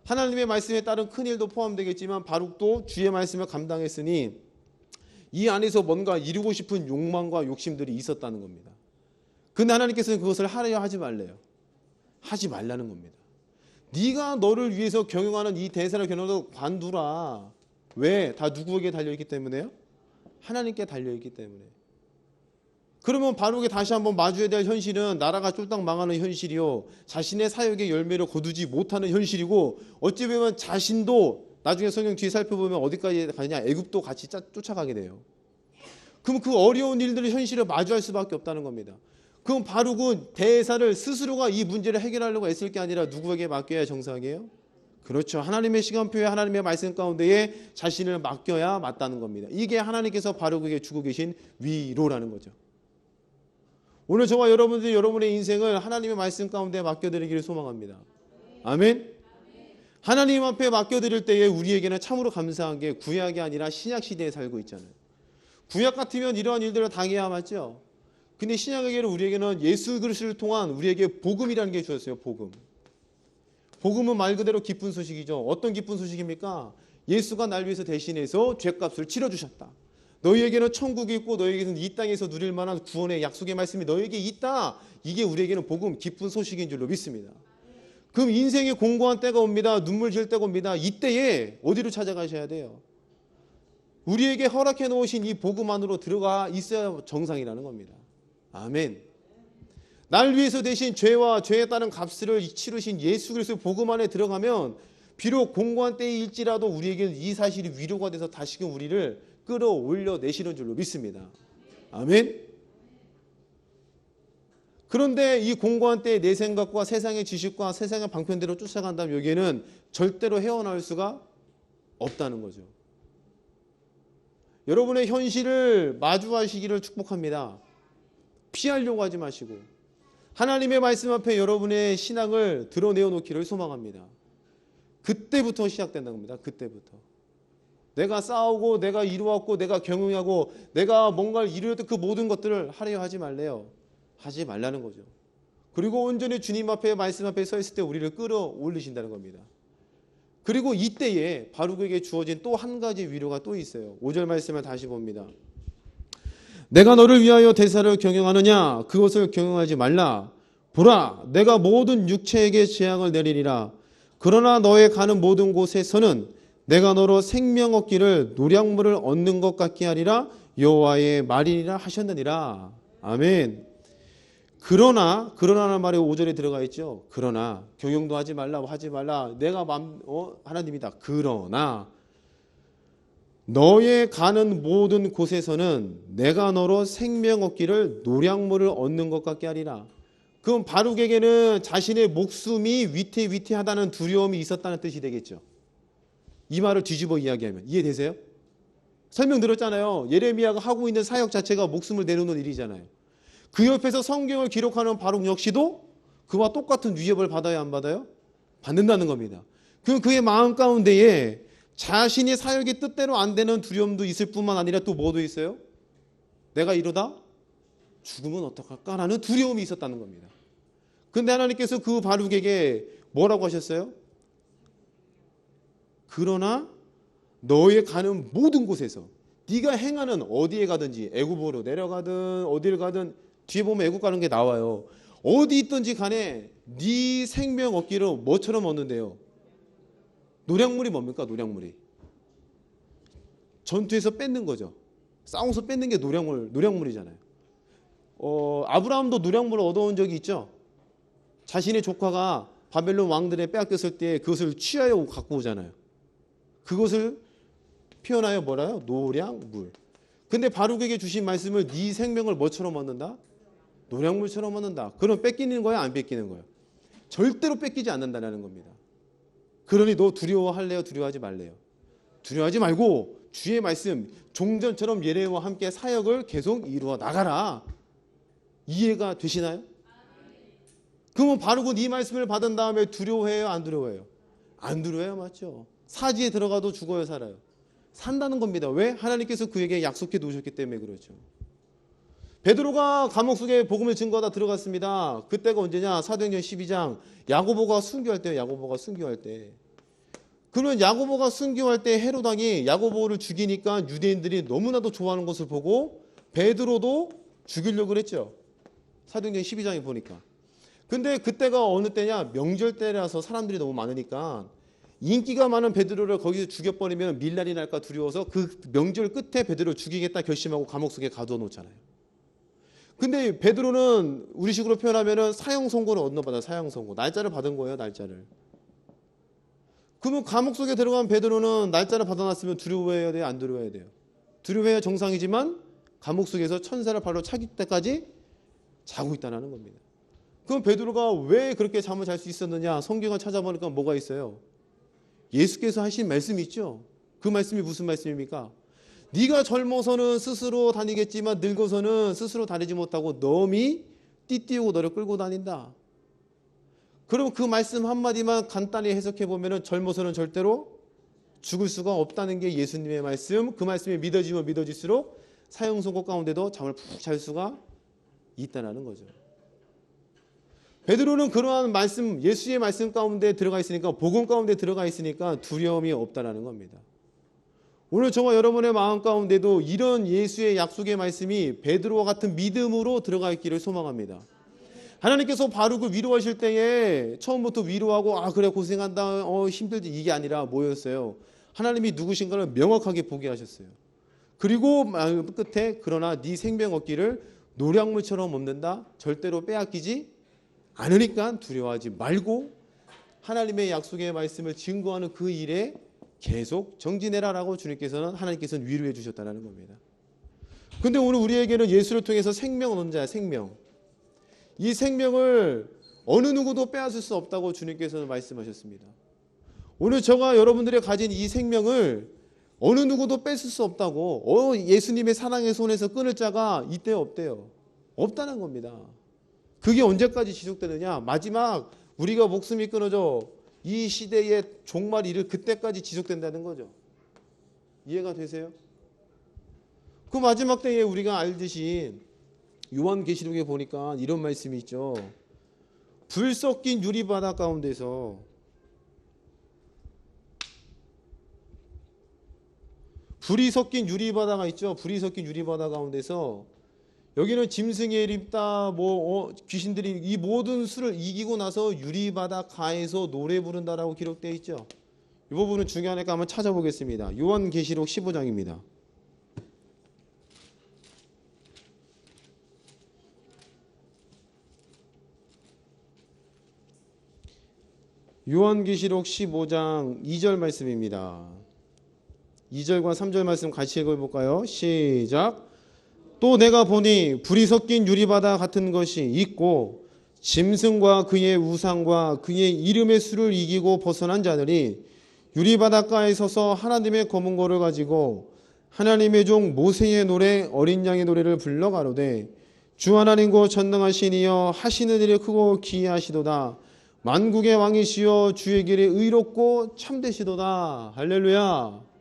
하나님의 말씀에 따른 큰 일도 포함되겠지만 바룩도 주의 말씀을 감당했으니 이 안에서 뭔가 이루고 싶은 욕망과 욕심들이 있었다는 겁니다. 근데 하나님께서는 그것을 하려 하지 말래요. 하지 말라는 겁니다. 네가 너를 위해서 경영하는 이 대사를 경영도 관두라. 왜? 다 누구에게 달려있기 때문에요? 하나님께 달려있기 때문에. 그러면 바룩이 다시 한번 마주해야 될 현실은 나라가 쫄딱 망하는 현실이요. 자신의 사역의 열매를 거두지 못하는 현실이고 어찌 보면 자신도 나중에 성경 뒤에 살펴보면 어디까지 가느냐 애굽도 같이 쫓아가게 돼요. 그럼 그 어려운 일들의 현실을 마주할 수밖에 없다는 겁니다. 그럼 바룩은 대사를 스스로가 이 문제를 해결하려고 애쓸 게 아니라 누구에게 맡겨야 정상이에요? 그렇죠. 하나님의 시간표에 하나님의 말씀 가운데에 자신을 맡겨야 맞다는 겁니다. 이게 하나님께서 바룩에게 주고 계신 위로라는 거죠. 오늘 저와 여러분들이 여러분의 인생을 하나님의 말씀 가운데 맡겨드리기를 소망합니다. 아멘. 하나님 앞에 맡겨드릴 때에 우리에게는 참으로 감사한 게 구약이 아니라 신약 시대에 살고 있잖아요. 구약 같으면 이러한 일들을 당해야 맞죠. 근데 신약에게는 우리에게는 예수 그리스도를 통한 우리에게 복음이라는 게 주었어요. 복음은 말 그대로 기쁜 소식이죠. 어떤 기쁜 소식입니까? 예수가 날 위해서 대신해서 죄값을 치러주셨다. 너희에게는 천국이 있고 너희에게는 이 땅에서 누릴 만한 구원의 약속의 말씀이 너희에게 있다. 이게 우리에게는 복음, 기쁜 소식인 줄로 믿습니다. 그럼 인생의 공고한 때가 옵니다. 눈물 질 때가 옵니다. 이때에 어디로 찾아가셔야 돼요? 우리에게 허락해 놓으신 이 복음 안으로 들어가 있어야 정상이라는 겁니다. 아멘. 날 위해서 대신 죄와 죄에 따른 값을 치르신 예수 그리스도 복음 안에 들어가면 비록 공고한 때일지라도 우리에게는 이 사실이 위로가 돼서 다시금 우리를 끌어올려 내시는 줄로 믿습니다. 아멘. 그런데 이 공고한 때에 내 생각과 세상의 지식과 세상의 방편대로 쫓아간다면 여기에는 절대로 헤어나올 수가 없다는 거죠. 여러분의 현실을 마주하시기를 축복합니다. 피하려고 하지 마시고 하나님의 말씀 앞에 여러분의 신앙을 드러내어 놓기를 소망합니다. 그때부터 시작된다는 겁니다. 그때부터. 내가 싸우고 내가 이루었고 내가 경영하고 내가 뭔가를 이루었던 그 모든 것들을 하려 하지 말래요. 하지 말라는 거죠. 그리고 온전히 주님 앞에 말씀 앞에 서 있을 때 우리를 끌어올리신다는 겁니다. 그리고 이때에 바룩에게 주어진 또 한 가지 위로가 또 있어요. 5절 말씀을 다시 봅니다. 내가 너를 위하여 대사를 경영하느냐? 그것을 경영하지 말라. 보라, 내가 모든 육체에게 재앙을 내리리라. 그러나 너의 가는 모든 곳에서는 내가 너로 생명 얻기를 노량물을 얻는 것 같게 하리라. 여호와의 말이니라 하셨느니라. 아멘. 그러나라는 말이 5절에 들어가 있죠. 그러나 경영도 하지 말라 하지 말라. 내가 하나님이다. 그러나 너의 가는 모든 곳에서는 내가 너로 생명 얻기를 노량물을 얻는 것 같게 하리라. 그럼 바룩에게는 자신의 목숨이 위태위태하다는 두려움이 있었다는 뜻이 되겠죠. 이 말을 뒤집어 이야기하면 이해되세요? 설명 들었잖아요. 예레미야가 하고 있는 사역 자체가 목숨을 내놓는 일이잖아요. 그 옆에서 성경을 기록하는 바룩 역시도 그와 똑같은 위협을 받아야 안 받아요? 받는다는 겁니다. 그의 마음 가운데에 자신이 사역의 뜻대로 안 되는 두려움도 있을 뿐만 아니라 또 뭐도 있어요? 내가 이러다 죽으면 어떡할까라는 두려움이 있었다는 겁니다. 근데 하나님께서 그 바룩에게 뭐라고 하셨어요? 그러나 너의 가는 모든 곳에서 네가 행하는 어디에 가든지 애굽으로 내려가든 어딜 가든 뒤에 보면 애굽 가는 게 나와요. 어디 있든지 간에 네 생명 얻기를 뭐처럼 얻는데요? 노량물이 뭡니까? 노량물이 전투에서 뺏는 거죠. 싸워서 뺏는 게 노량물이잖아요. 아브라함도 노량물을 얻어온 적이 있죠. 자신의 조카가 바벨론 왕들에 빼앗겼을 때 그것을 취하여 갖고 오잖아요. 그것을 표현하여 뭐라요? 노량물. 근데 바룩에게 주신 말씀을 네 생명을 뭐처럼 얻는다? 노량물처럼 얻는다. 그럼 뺏기는 거야? 안 뺏기는 거야? 절대로 뺏기지 않는다는 겁니다. 그러니 너 두려워할래요? 두려워하지 말래요? 두려워하지 말고 주의 말씀 종전처럼 예레미야와 함께 사역을 계속 이루어 나가라. 이해가 되시나요? 그러면 바룩은 이 말씀을 받은 다음에 두려워해요? 안 두려워해요? 안 두려워해요. 맞죠? 사지에 들어가도 죽어요? 살아요? 산다는 겁니다. 왜? 하나님께서 그에게 약속해 놓으셨기 때문에 그렇죠. 베드로가 감옥 속에 복음을 증거하다 들어갔습니다. 그때가 언제냐? 사도행전 12장 야고보가 순교할 때요. 야고보가 순교할 때. 그러면 야고보가 순교할 때 헤롯 왕이 야고보를 죽이니까 유대인들이 너무나도 좋아하는 것을 보고 베드로도 죽이려고 그랬죠. 사도행전 12장에 보니까. 근데 그때가 어느 때냐? 명절 때라서 사람들이 너무 많으니까 인기가 많은 베드로를 거기서 죽여버리면 밀란이 날까 두려워서 그 명절 끝에 베드로를 죽이겠다 결심하고 감옥 속에 가두어 놓잖아요. 근데 베드로는 우리식으로 표현하면 사형 선고를 얻어받아. 사형 선고. 날짜를 받은 거예요. 날짜를. 그러면 감옥 속에 들어간 베드로는 날짜를 받아놨으면 두려워해야 돼요? 안 두려워해야 돼요? 두려워해야 정상이지만 감옥 속에서 천사를 발로 차기 때까지 자고 있다는 겁니다. 그럼 베드로가 왜 그렇게 잠을 잘 수 있었느냐? 성경을 찾아보니까 뭐가 있어요? 예수께서 하신 말씀이 있죠. 그 말씀이 무슨 말씀입니까? 네가 젊어서는 스스로 다니겠지만 늙어서는 스스로 다니지 못하고 너미 띠띠우고 너를 끌고 다닌다. 그럼 그 말씀 한마디만 간단히 해석해 보면 젊어서는 절대로 죽을 수가 없다는 게 예수님의 말씀. 그 말씀이 믿어지면 믿어질수록 사형 선고 가운데도 잠을 푹 잘 수가 있다는 거죠. 베드로는 그러한 말씀, 예수의 말씀 가운데 들어가 있으니까 복음 가운데 들어가 있으니까 두려움이 없다라는 겁니다. 오늘 저와 여러분의 마음 가운데도 이런 예수의 약속의 말씀이 베드로와 같은 믿음으로 들어가 있기를 소망합니다. 하나님께서 바르고 위로하실 때에 처음부터 위로하고 그래 고생한다 힘들지 이게 아니라 뭐였어요? 하나님이 누구신가를 명확하게 보게 하셨어요. 그리고 끝에 그러나 네 생명 얻기를 노량물처럼 얻는다. 절대로 빼앗기지 않으니까 두려워하지 말고 하나님의 약속의 말씀을 증거하는 그 일에 계속 정진해라라고 하나님께서는 위로해 주셨다는 겁니다. 근데 오늘 우리에게는 예수를 통해서 생명을 얻는 자야, 생명. 이 생명을 어느 누구도 빼앗을 수 없다고 주님께서는 말씀하셨습니다. 오늘 저가 여러분들이 가진 이 생명을 어느 누구도 뺏을 수 없다고 예수님의 사랑의 손에서 끊을 자가 이때 없대요. 없다는 겁니다. 그게 언제까지 지속되느냐? 마지막 우리가 목숨이 끊어져 이 시대의 종말 이를 그때까지 지속된다는 거죠. 이해가 되세요? 그 마지막 때에 우리가 알듯이 요한계시록에 보니까 이런 말씀이 있죠. 불 섞인 유리바다 가운데서 불이 섞인 유리바다가 있죠. 불이 섞인 유리바다 가운데서 여기는 짐승의 입다 귀신들이 이 모든 수를 이기고 나서 유리바다 가에서 노래 부른다라고 기록되어 있죠. 이 부분은 중요하니까 한번 찾아보겠습니다. 요한계시록 15장입니다. 요한계시록 15장 2절 말씀입니다. 2절과 3절 말씀 같이 읽어볼까요? 시작. 또 내가 보니 불이 섞인 유리바다 같은 것이 있고 짐승과 그의 우상과 그의 이름의 수를 이기고 벗어난 자들이 유리바닷가에 서서 하나님의 검은 고를 가지고 하나님의 종 모세의 노래 어린 양의 노래를 불러 가로되 주 하나님고 전능하신 이여 하시는 일이 크고 기이하시도다. 만국의 왕이시여 주의 길이 의롭고 참되시도다. 할렐루야.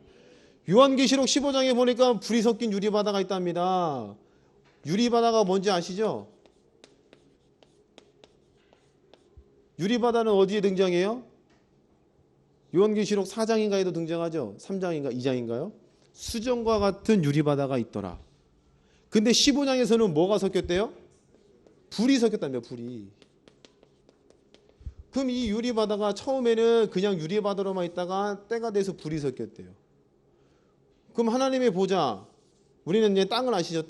요한계시록 15장에 보니까 불이 섞인 유리바다가 있답니다. 유리바다가 뭔지 아시죠? 유리바다는 어디에 등장해요? 요한계시록 4장인가에도 등장하죠. 3장인가 2장인가요? 수정과 같은 유리바다가 있더라. 근데 15장에서는 뭐가 섞였대요? 불이 섞였답니다. 불이. 그럼 이 유리바다가 처음에는 그냥 유리바다로만 있다가 때가 돼서 불이 섞였대요. 그럼 하나님의 보좌, 우리는 이제 땅을 아시죠?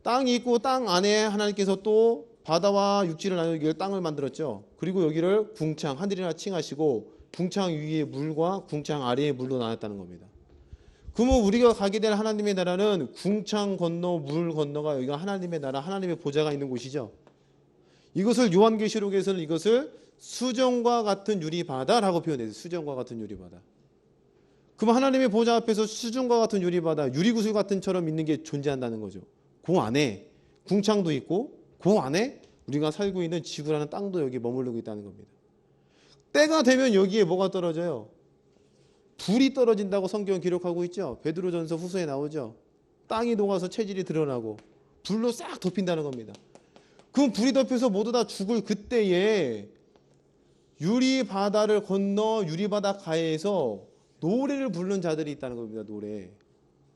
땅이 있고 땅 안에 하나님께서 또 바다와 육지를 나누기 땅을 만들었죠. 그리고 여기를 궁창, 하늘이나 칭하시고 궁창 위의 물과 궁창 아래의 물로 나눴다는 겁니다. 그러면 우리가 가게 될 하나님의 나라는 궁창 건너 물 건너가 여기가 하나님의 나라, 하나님의 보좌가 있는 곳이죠. 이것을 요한계시록에서는 이것을 수정과 같은 유리바다라고 표현해요. 수정과 같은 유리바다. 그럼 하나님의 보좌 앞에서 수정과 같은 유리바다, 유리구슬 같은처럼 있는 게 존재한다는 거죠. 그 안에 궁창도 있고 그 안에 우리가 살고 있는 지구라는 땅도 여기 머무르고 있다는 겁니다. 때가 되면 여기에 뭐가 떨어져요? 불이 떨어진다고 성경은 기록하고 있죠. 베드로전서 후서에 나오죠. 땅이 녹아서 체질이 드러나고 불로 싹 덮인다는 겁니다. 그럼 불이 덮여서 모두 다 죽을 그때에 유리바다를 건너 유리바다 가에서 노래를 부르는 자들이 있다는 겁니다. 노래.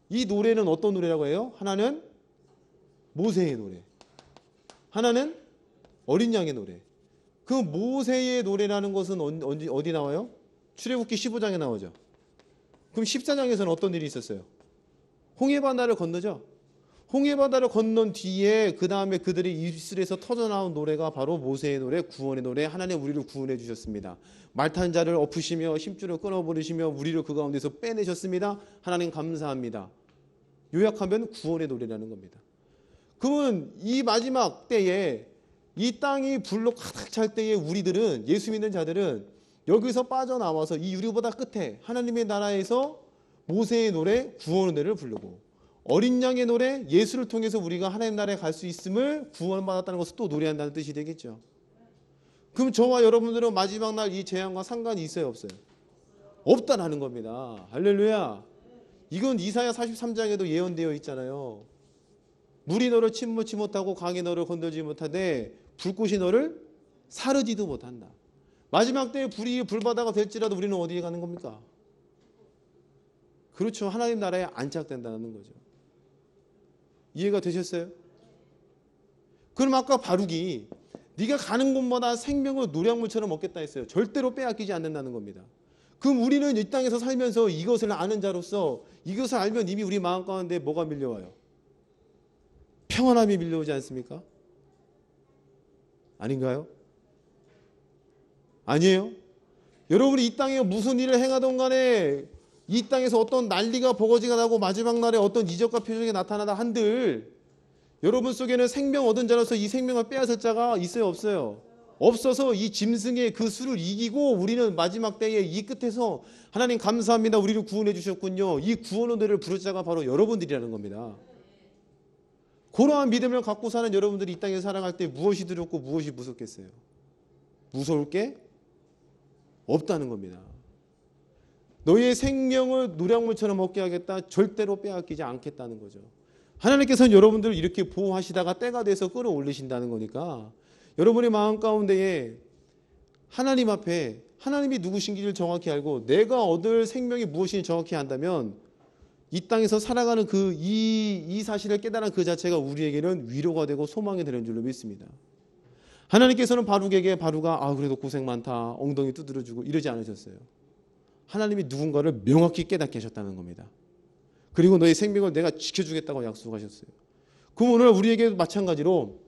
이 노래는 어떤 노래라고 해요? 하나는 모세의 노래, 하나는 어린 양의 노래. 그 모세의 노래라는 것은 어디 나와요? 출애굽기 15장에 나오죠. 그럼 14장에서는 어떤 일이 있었어요? 홍해바다를 건너죠. 홍해바다를 건넌 뒤에 그 다음에 그들이 입술에서 터져나온 노래가 바로 모세의 노래, 구원의 노래. 하나님 우리를 구원해 주셨습니다. 말탄 자를 엎으시며 심줄을 끊어버리시며 우리를 그 가운데서 빼내셨습니다. 하나님 감사합니다. 요약하면 구원의 노래라는 겁니다. 그러면 이 마지막 때에 이 땅이 불로 가득 찰 때에 우리들은, 예수 믿는 자들은 여기서 빠져나와서 이 유리보다 끝에 하나님의 나라에서 모세의 노래, 구원의 노래를 부르고 어린 양의 노래, 예수를 통해서 우리가 하나님 나라에 갈 수 있음을 구원받았다는 것을 또 노래한다는 뜻이 되겠죠. 그럼 저와 여러분들은 마지막 날 이 재앙과 상관이 있어요, 없어요? 없다라는 겁니다. 할렐루야. 이건 이사야 43장에도 예언되어 있잖아요. 물이 너를 침몰치 못하고 강이 너를 건들지 못하되 불꽃이 너를 사르지도 못한다. 마지막 때에 불이 불바다가 될지라도 우리는 어디에 가는 겁니까? 그렇죠. 하나님 나라에 안착된다는 거죠. 이해가 되셨어요? 그럼 아까 바룩이 네가 가는 곳마다 생명을 노량물처럼 얻겠다 했어요. 절대로 빼앗기지 않는다는 겁니다. 그럼 우리는 이 땅에서 살면서 이것을 아는 자로서 이것을 알면 이미 우리 마음 가운데 뭐가 밀려와요? 평안함이 밀려오지 않습니까? 아닌가요? 아니에요? 여러분이 이 땅에 무슨 일을 행하던 간에 이 땅에서 어떤 난리가 버거지가 나고 마지막 날에 어떤 이적과 표적이 나타나다 한들 여러분 속에는 생명 얻은 자로서 이 생명을 빼앗을 자가 있어요? 없어요? 없어서 이 짐승의 그 수를 이기고 우리는 마지막 때에 이 끝에서 하나님 감사합니다. 우리를 구원해 주셨군요. 이 구원의 노래를 부를 자가 바로 여러분들이라는 겁니다. 그러한 믿음을 갖고 사는 여러분들이 이 땅에 살아갈 때 무엇이 두렵고 무엇이 무섭겠어요? 무서울 게 없다는 겁니다. 너희의 생명을 노량물처럼 얻게 하겠다. 절대로 빼앗기지 않겠다는 거죠. 하나님께서는 여러분들을 이렇게 보호하시다가 때가 돼서 끌어올리신다는 거니까 여러분의 마음 가운데에 하나님 앞에 하나님이 누구신지를 정확히 알고 내가 얻을 생명이 무엇인지 정확히 안다면 이 땅에서 살아가는 이 사실을 깨달은 그 자체가 우리에게는 위로가 되고 소망이 되는 줄로 믿습니다. 하나님께서는 바룩에게 바룩아 그래도 고생 많다 엉덩이 두드려주고 이러지 않으셨어요. 하나님이 누군가를 명확히 깨닫게 하셨다는 겁니다. 그리고 너의 생명을 내가 지켜주겠다고 약속하셨어요. 그럼 오늘 우리에게도 마찬가지로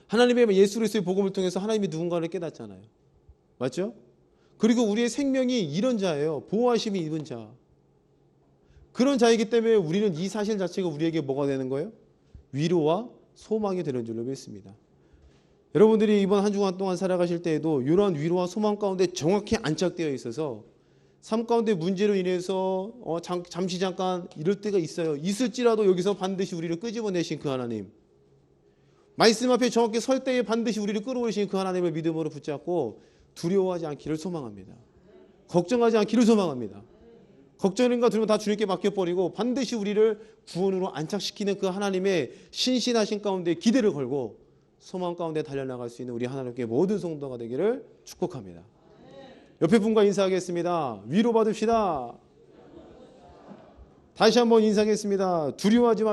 하나님의 예수 그리스도의 복음을 통해서 하나님이 누군가를 깨닫잖아요. 맞죠? 그리고 우리의 생명이 이런 자예요. 보호하심이 입은 자. 그런 자이기 때문에 우리는 이 사실 자체가 우리에게 뭐가 되는 거예요? 위로와 소망이 되는 줄로 믿습니다. 여러분들이 이번 한 주간 동안 살아가실 때에도 이러한 위로와 소망 가운데 정확히 안착되어 있어서 삶 가운데 문제로 인해서 잠시 잠깐 이럴 때가 있어요. 있을지라도 여기서 반드시 우리를 끄집어내신 그 하나님, 말씀 앞에 정확히 설 때에 반드시 우리를 끌어오신 그 하나님을 믿음으로 붙잡고 두려워하지 않기를 소망합니다. 걱정하지 않기를 소망합니다. 걱정과 두려움 다 주님께 맡겨버리고 반드시 우리를 구원으로 안착시키는 그 하나님의 신실하신 가운데 기대를 걸고 소망 가운데 달려나갈 수 있는 우리 하나님께 모든 성도가 되기를 축복합니다. 옆에 분과 인사하겠습니다. 위로받읍시다. 다시 한번 인사하겠습니다. 두려워하지 마.